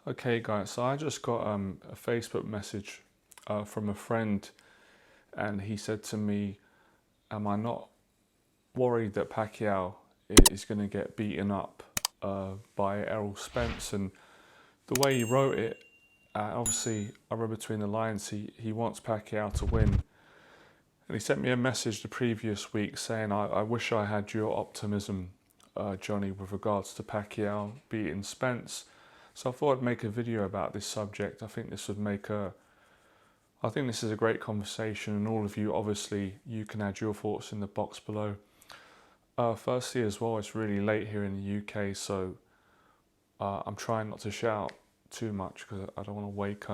Okay, guys, so I just got a Facebook message from a friend, and he said to me, "Am I not worried that Pacquiao is going to get beaten up by Errol Spence?" And the way he wrote it, obviously, I read between the lines, he wants Pacquiao to win. And he sent me a message the previous week saying, I wish I had your optimism, Johnny, with regards to Pacquiao beating Spence. So I thought I'd make a video about this subject. I think this is a great conversation, and all of you, obviously, you can add your thoughts in the box below. Firstly, as well, it's really late here in the UK, so I'm trying not to shout too much because I don't want to wake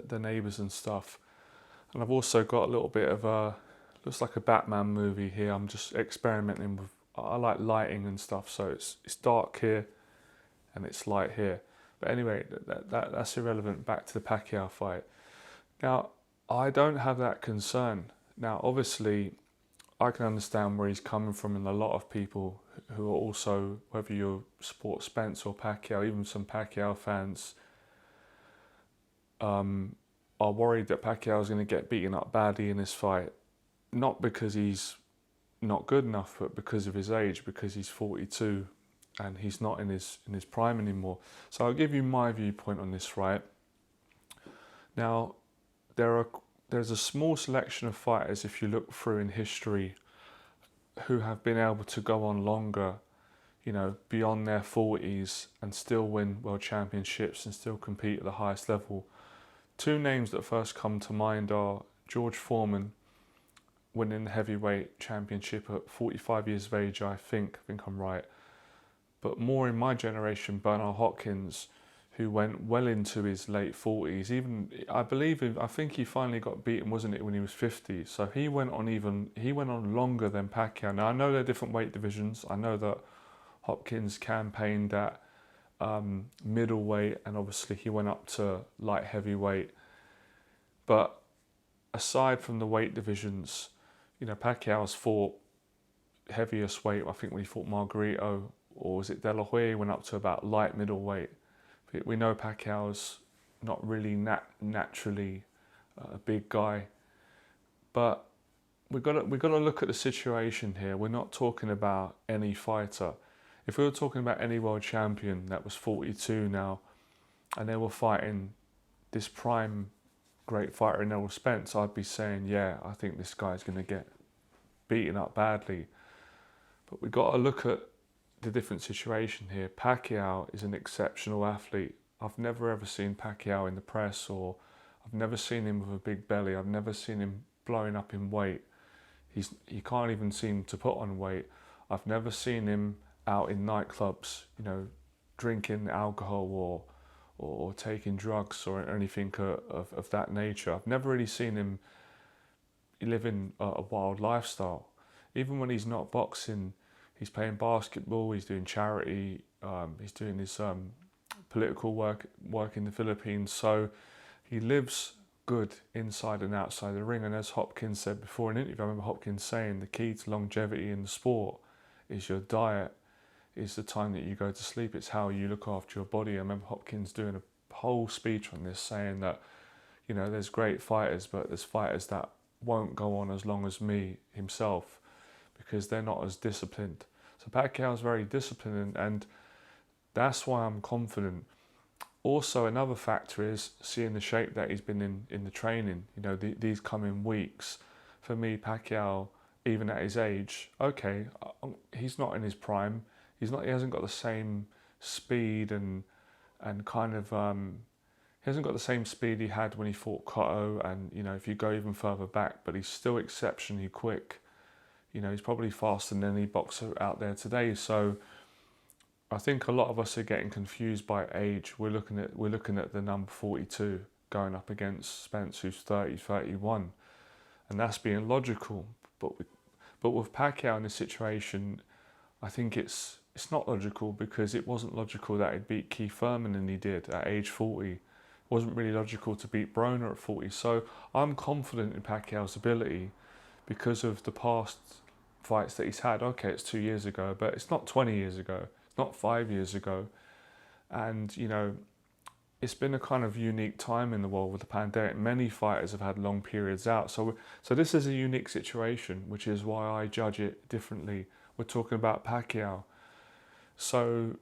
the neighbours and stuff. And I've also got a little bit of looks like a Batman movie here. I'm just experimenting with, I like lighting and stuff, so it's dark here and it's light here. But anyway, that's irrelevant. Back to the Pacquiao fight. Now, I don't have that concern. Now, obviously, I can understand where he's coming from, and a lot of people who are also, whether you support Spence or Pacquiao, even some Pacquiao fans, are worried that Pacquiao is going to get beaten up badly in this fight, not because he's not good enough, but because of his age, because he's 42 and he's not in his prime anymore. So I'll give you my viewpoint on this, right? Now, there's a small selection of fighters, if you look through in history, who have been able to go on longer, beyond their 40s and still win world championships and still compete at the highest level. Two names that first come to mind are George Foreman, winning the heavyweight championship at 45 years of age, I think I'm right. But more in my generation, Bernard Hopkins, who went well into his late 40s. Even I think he finally got beaten, wasn't it, when he was 50? So he went on longer than Pacquiao. Now I know they're different weight divisions. I know that Hopkins campaigned at middleweight, and obviously he went up to light heavyweight. But aside from the weight divisions, Pacquiao's fought heaviest weight. I think when he fought Margarito, or was it De La Hoya, he went up to about light middleweight. We know Pacquiao's not really naturally a big guy, but we've got to look at the situation here. We're not talking about any fighter. If we were talking about any world champion that was 42 now, and they were fighting this prime great fighter in Errol Spence, I'd be saying, yeah, I think this guy's going to get beaten up badly. But we've got to look at the different situation here. Pacquiao is an exceptional athlete. I've never ever seen Pacquiao in the press, or I've never seen him with a big belly. I've never seen him blowing up in weight. He can't even seem to put on weight. I've never seen him out in nightclubs, drinking alcohol or taking drugs or anything of that nature. I've never really seen him living a wild lifestyle. Even when he's not boxing, he's playing basketball, he's doing charity, he's doing his political work in the Philippines. So he lives good inside and outside the ring. And as Hopkins said before in an interview, I remember Hopkins saying the key to longevity in the sport is your diet, is the time that you go to sleep, it's how you look after your body. I remember Hopkins doing a whole speech on this, saying that, there's great fighters, but there's fighters that won't go on as long as me himself because they're not as disciplined. So Pacquiao's very disciplined, and that's why I'm confident. Also, another factor is seeing the shape that he's been in the training, these coming weeks. For me, Pacquiao, even at his age, okay, he's not in his prime. He hasn't got the same speed and kind of he hasn't got the same speed he had when he fought Cotto, and if you go even further back, but he's still exceptionally quick. He's probably faster than any boxer out there today. So I think a lot of us are getting confused by age. We're looking at the number 42 going up against Spence, who's 30, 31, and that's being logical. But with Pacquiao in this situation, I think it's not logical, because it wasn't logical that he'd beat Keith Thurman, and he did at age 40. It wasn't really logical to beat Broner at 40. So I'm confident in Pacquiao's ability because of the past fights that he's had. Okay, it's 2 years ago, but it's not 20 years ago. It's not 5 years ago. And, you know, it's been a kind of unique time in the world with the pandemic. Many fighters have had long periods out. So this is a unique situation, which is why I judge it differently. We're talking about Pacquiao. So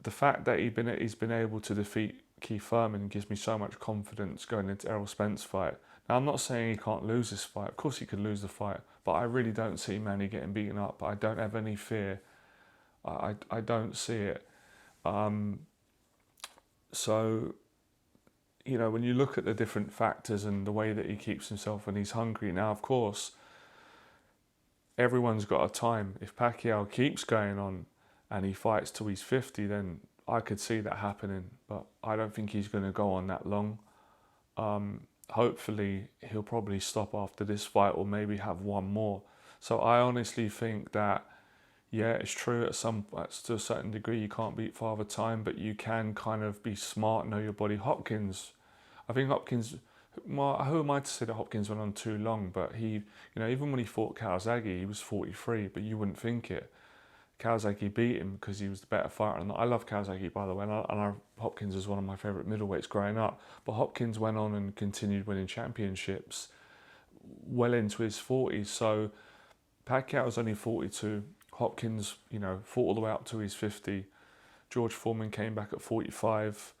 the fact that he's been able to defeat Keith Thurman gives me so much confidence going into Errol Spence fight. Now, I'm not saying he can't lose this fight. Of course he could lose the fight, but I really don't see Manny getting beaten up. I don't have any fear. I don't see it. So, you know, when you look at the different factors and the way that he keeps himself when he's hungry, now, of course, everyone's got a time. If Pacquiao keeps going on and he fights till he's 50, then I could see that happening. But I don't think he's going to go on that long. Hopefully, he'll probably stop after this fight or maybe have one more. So I honestly think that, yeah, it's true to a certain degree you can't beat Father Time, but you can kind of be smart, know your body. I think Hopkins, who am I to say that Hopkins went on too long? But he, you know, even when he fought Kawasaki, he was 43, but you wouldn't think it. Kawasaki beat him because he was the better fighter. And I love Kawasaki, by the way, and Hopkins is one of my favourite middleweights growing up. But Hopkins went on and continued winning championships well into his 40s. So Pacquiao was only 42. Hopkins, you know, fought all the way up to his 50. George Foreman came back at 45.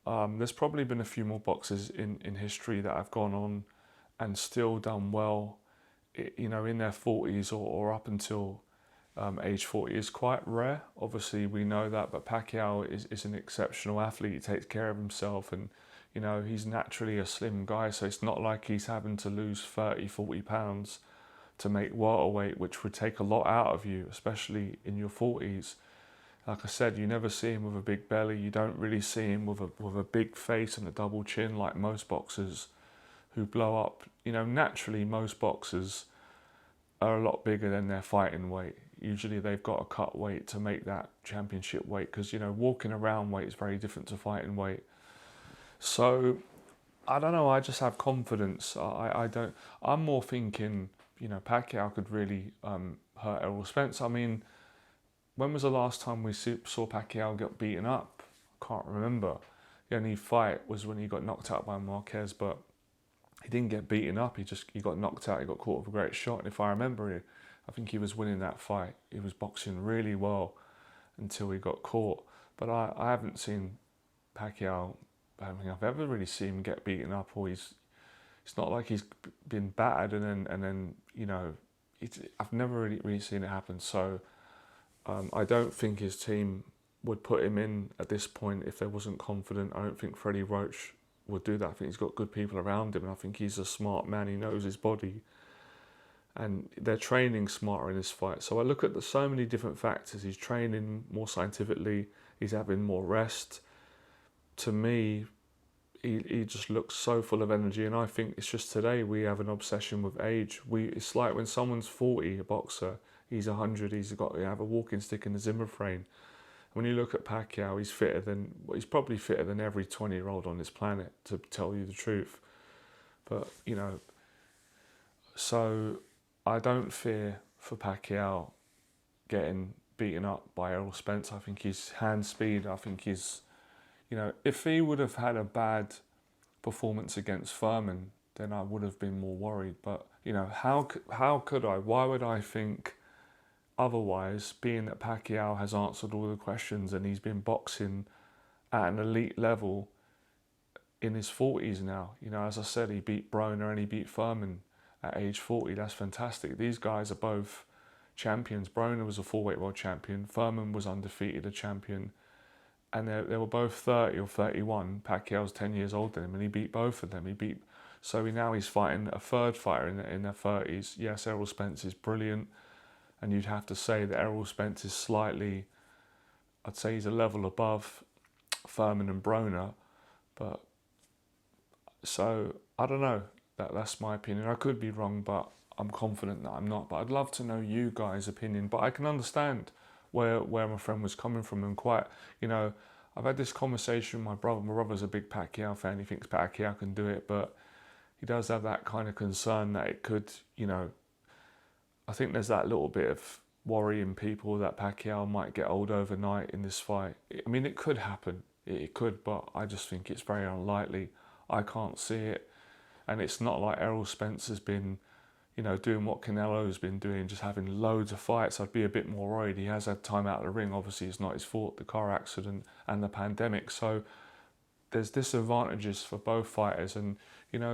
There's probably been a few more boxers in history that have gone on and still done well, you know, in their 40s or up until age 40 is quite rare. Obviously, we know that, but Pacquiao is an exceptional athlete. He takes care of himself and, you know, he's naturally a slim guy, so it's not like he's having to lose 30, 40 pounds to make welterweight, which would take a lot out of you, especially in your 40s. Like I said, you never see him with a big belly. You don't really see him with a big face and a double chin like most boxers who blow up. You know, naturally, most boxers are a lot bigger than their fighting weight. Usually they've got to cut weight to make that championship weight because, you know, walking around weight is very different to fighting weight. So, I don't know, I just have confidence. I'm more thinking, you know, Pacquiao could really hurt Errol Spence. I mean, when was the last time we saw Pacquiao get beaten up? I can't remember. The only fight was when he got knocked out by Marquez, but he didn't get beaten up. He got knocked out. He got caught with a great shot. And if I remember it, I think he was winning that fight. He was boxing really well until he got caught. But I haven't seen Pacquiao. I don't think I've ever really seen him get beaten up, or it's not like he's been battered and then you know, I've never really seen it happen. So I don't think his team would put him in at this point if they wasn't confident. I don't think Freddie Roach would do that. I think he's got good people around him, and I think he's a smart man. He knows his body, and they're training smarter in this fight. So I look at so many different factors. He's training more scientifically. He's having more rest. To me, he just looks so full of energy, and I think it's just today we have an obsession with age. It's like when someone's 40, a boxer, he's 100, he's got to have a walking stick and a Zimmer frame. When you look at Pacquiao, he's probably fitter than every 20-year-old on this planet, to tell you the truth. But, you know, so I don't fear for Pacquiao getting beaten up by Errol Spence. I think his hand speed, I think his, you know, if he would have had a bad performance against Thurman, then I would have been more worried. But, you know, how could I? Why would I think otherwise, being that Pacquiao has answered all the questions and he's been boxing at an elite level in his 40s now? You know, as I said, he beat Broner and he beat Thurman at age 40. That's fantastic. These guys are both champions. Broner was a full-weight world champion. Thurman was undefeated, a champion. And they were both 30 or 31. Pacquiao's 10 years older than him, and he beat both of them. Now he's fighting a third fighter in their 30s. Yes, Errol Spence is brilliant, and you'd have to say that Errol Spence is slightly, I'd say he's a level above Thurman and Broner. But so I don't know. That's my opinion. I could be wrong, but I'm confident that I'm not. But I'd love to know you guys' opinion. But I can understand where my friend was coming from, and quite, you know, I've had this conversation with my brother. My brother's a big Pacquiao fan. He thinks Pacquiao can do it, but he does have that kind of concern that it could, you know, I think there's that little bit of worry in people that Pacquiao might get old overnight in this fight. I mean, it could happen. it could, but I just think it's very unlikely. I can't see it. And it's not like Errol Spence has been, doing what Canelo's been doing, just having loads of fights. I'd be a bit more worried. He has had time out of the ring. Obviously, it's not his fault, the car accident and the pandemic. So there's disadvantages for both fighters. And,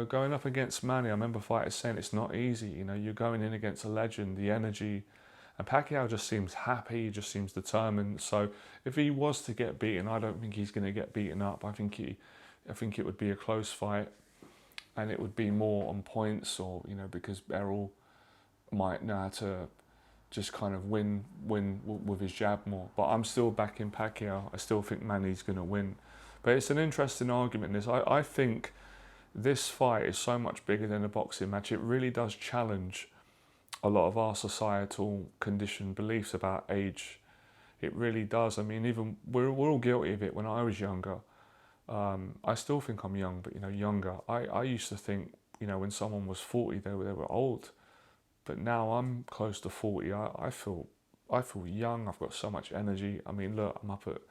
going up against Manny, I remember fighters saying it's not easy. You're going in against a legend, the energy. And Pacquiao just seems happy, he just seems determined. So if he was to get beaten, I don't think he's going to get beaten up. I think it would be a close fight, and it would be more on points, or because Errol might know how to just kind of win with his jab more. But I'm still backing Pacquiao. I still think Manny's going to win. But it's an interesting argument. I think this fight is so much bigger than a boxing match. It really does challenge a lot of our societal conditioned beliefs about age. It really does. I mean, even we're all guilty of it. When I was younger, I still think I'm young, but younger. I used to think, when someone was 40, they were old. But now I'm close to 40. I feel young. I've got so much energy. I mean, look, I'm up at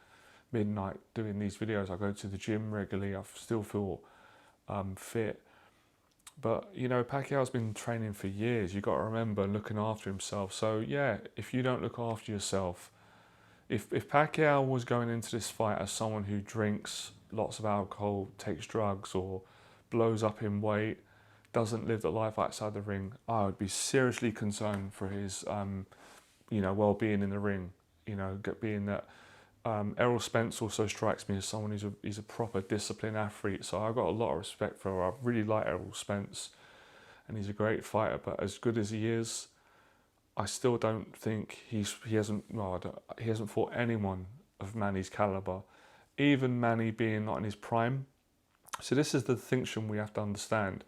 midnight doing these videos. I go to the gym regularly. I still feel fit. But Pacquiao's been training for years. You've got to remember, looking after himself. So yeah, if you don't look after yourself, if Pacquiao was going into this fight as someone who drinks lots of alcohol, takes drugs, or blows up in weight, doesn't live the life outside the ring, I would be seriously concerned for his well-being in the ring. Being that Errol Spence also strikes me as someone he's a proper disciplined athlete, so I've got a lot of respect for her. I really like Errol Spence, and he's a great fighter. But as good as he is, I still don't think he hasn't fought anyone of Manny's caliber, even Manny being not in his prime. So this is the distinction we have to understand.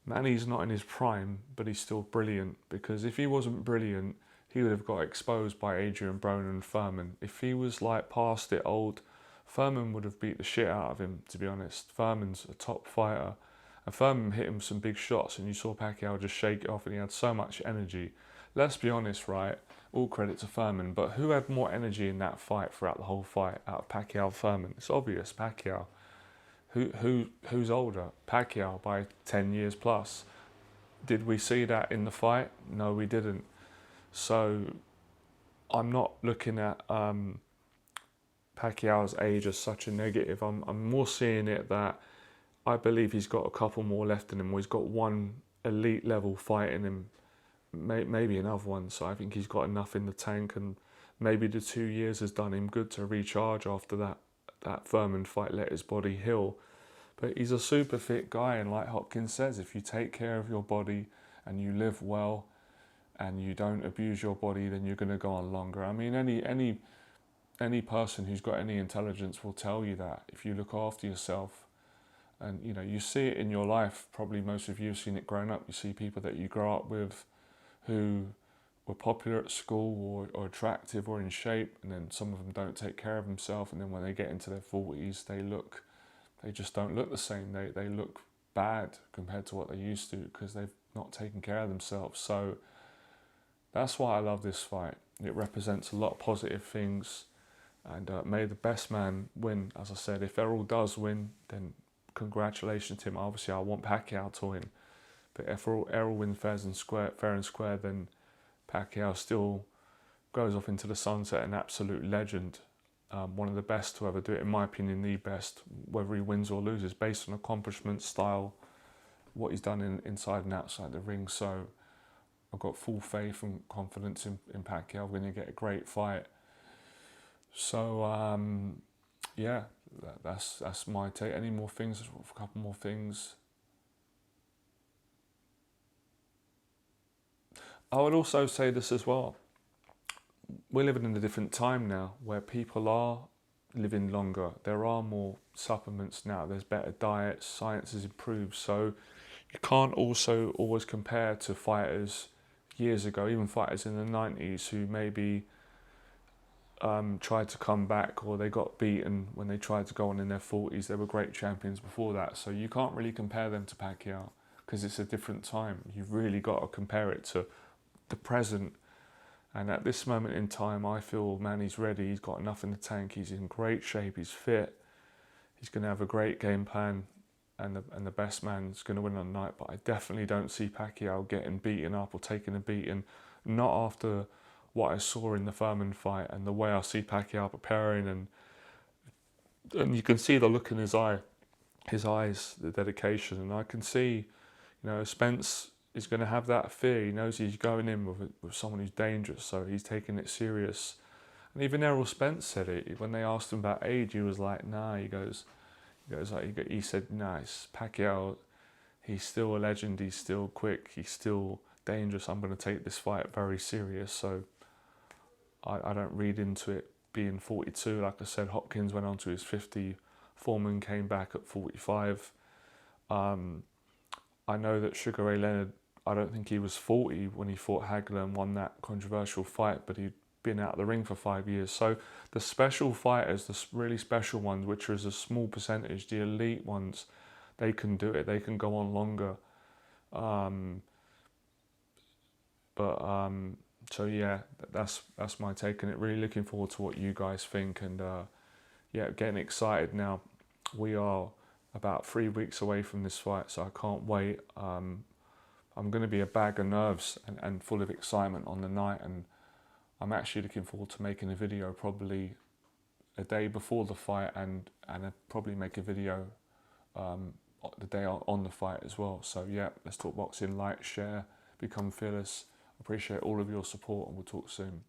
Manny's not in his prime, but he's still brilliant, because if he wasn't brilliant, he would have got exposed by Adrian Broner and Furman. If he was past it old, Furman would have beat the shit out of him, to be honest. Furman's a top fighter, and Furman hit him some big shots, and you saw Pacquiao just shake it off, and he had so much energy. Let's be honest, right? All credit to Furman, but who had more energy in that fight throughout the whole fight out of Pacquiao and Furman? It's obvious, Pacquiao. Who's older? Pacquiao by 10 years plus. Did we see that in the fight? No, we didn't. So I'm not looking at Pacquiao's age as such a negative. I'm more seeing it that I believe he's got a couple more left in him, or he's got one elite level fight in him, maybe another one. So I think he's got enough in the tank, and maybe the 2 years has done him good to recharge after that Furman fight, let his body heal. But he's a super fit guy, and like Hopkins says, if you take care of your body and you live well and you don't abuse your body, then you're going to go on longer. I mean, any person who's got any intelligence will tell you that if you look after yourself. And you see it in your life. Probably most of you have seen it growing up. You see people that you grow up with who were popular at school or attractive or in shape, and then some of them don't take care of themselves, and then when they get into their 40s, they just don't look the same. They look bad compared to what they used to, because they've not taken care of themselves. So that's why I love this fight. It represents a lot of positive things, and may the best man win. As I said, if Errol does win, then congratulations to him. Obviously, I want Pacquiao to win, but if Errol wins fair and square, then Pacquiao still goes off into the sunset, an absolute legend. One of the best to ever do it, in my opinion, the best, whether he wins or loses, based on accomplishment, style, what he's done inside and outside the ring. So I've got full faith and confidence in Pacquiao. We're going to get a great fight. So, yeah, that's my take. Any more things? A couple more things. I would also say this as well. We're living in a different time now where people are living longer. There are more supplements now. There's better diets. Science has improved. So you can't also always compare to fighters years ago, even fighters in the 90s who maybe tried to come back, or they got beaten when they tried to go on in their 40s. They were great champions before that. So you can't really compare them to Pacquiao, because it's a different time. You've really got to compare it to the present. And at this moment in time, I feel Manny's ready. He's got enough in the tank. He's in great shape. He's fit. he's going to have a great game plan, and the best man's going to win on the night. But I definitely don't see Pacquiao getting beaten up or taking a beating, not after what I saw in the Furman fight and the way I see Pacquiao preparing, and you can see the look in his eyes, the dedication, and I can see, Spence is going to have that fear. He knows he's going in with someone who's dangerous, so he's taking it serious. And even Errol Spence said it when they asked him about age. He was like, "Nah." He said, "Nah, it's Pacquiao. He's still a legend. He's still quick. He's still dangerous. I'm going to take this fight very serious." So I don't read into it being 42. Like I said, Hopkins went on to his 50. Foreman came back at 45. I know that Sugar Ray Leonard, I don't think he was 40 when he fought Hagler and won that controversial fight, but he'd been out of the ring for 5 years. So the special fighters, the really special ones, which is a small percentage, the elite ones, they can do it. They can go on longer. So yeah, that's my take on it. Really looking forward to what you guys think, and getting excited now. We are about 3 weeks away from this fight, so I can't wait. I'm going to be a bag of nerves and full of excitement on the night, and I'm actually looking forward to making a video probably a day before the fight, and probably make a video the day on the fight as well. So yeah, let's talk boxing. Like, share, become fearless. Appreciate all of your support, and we'll talk soon.